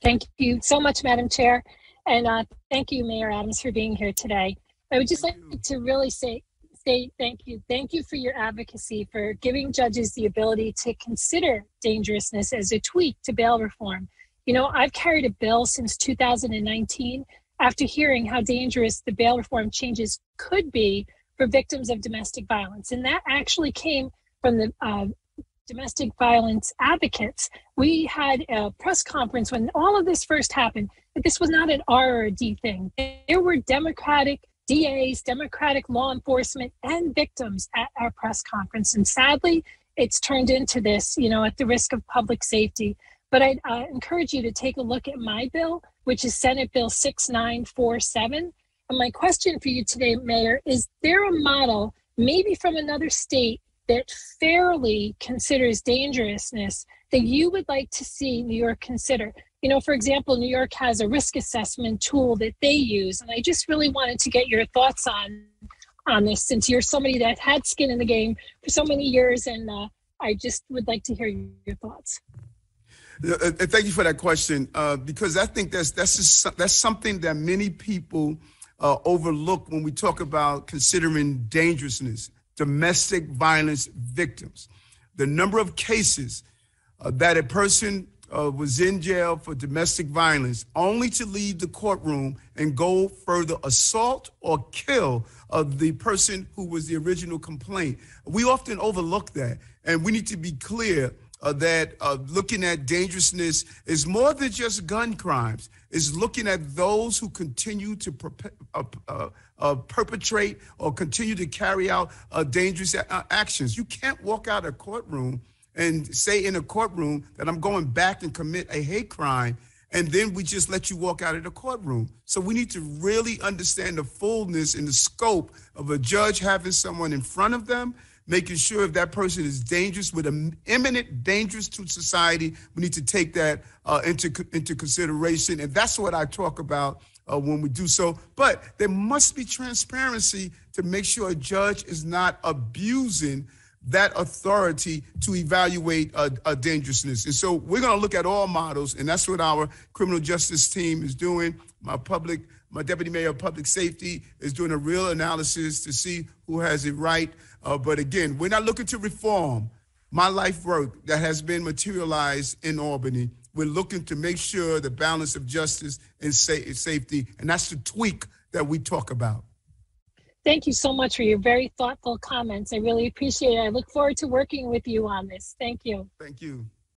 Thank you so much, Madam Chair. And thank you, Mayor Adams, for being here today. I would just like to really say thank you. Thank you for your advocacy for giving judges the ability to consider dangerousness as a tweak to bail reform. You know, I've carried a bill since 2019 after hearing how dangerous the bail reform changes could be for victims of domestic violence. And that actually came from the domestic violence advocates. We had a press conference when all of this first happened, but this was not an R or a D thing. There were Democratic DAs, Democratic law enforcement, and victims at our press conference. And sadly, it's turned into this, you know, at the risk of public safety. But I'd encourage you to take a look at my bill, which is Senate Bill 6947. And my question for you today, Mayor, is there a model, maybe from another state, that fairly considers dangerousness that you would like to see New York consider? You know, for example, New York has a risk assessment tool that they use, and I just really wanted to get your thoughts on this, since you're somebody that had skin in the game for so many years, and I just would like to hear your thoughts. Thank you for that question, because I think that's something that many people overlook when we talk about considering dangerousness. Domestic violence victims. The number of cases that a person was in jail for domestic violence only to leave the courtroom and go further assault or kill the person who was the original complaint. We often overlook that, and we need to be clear that looking at dangerousness is more than just gun crimes. It's looking at those who continue to perpetrate or continue to carry out dangerous actions. You can't walk out of a courtroom and say in a courtroom that I'm going back and commit a hate crime, and then we just let you walk out of the courtroom. So we need to really understand the fullness and the scope of a judge having someone in front of them, making sure if that person is dangerous, with an imminent danger to society, we need to take that into consideration. And that's what I talk about when we do so. But there must be transparency to make sure a judge is not abusing that authority to evaluate a dangerousness. And so we're going to look at all models, and that's what our criminal justice team is doing. My deputy mayor of public safety is doing a real analysis to see who has it right. But again, we're not looking to reform my life work that has been materialized in Albany. We're looking to make sure the balance of justice and safety, and that's the tweak that we talk about. Thank you so much for your very thoughtful comments. I really appreciate it. I look forward to working with you on this. Thank you. Thank you.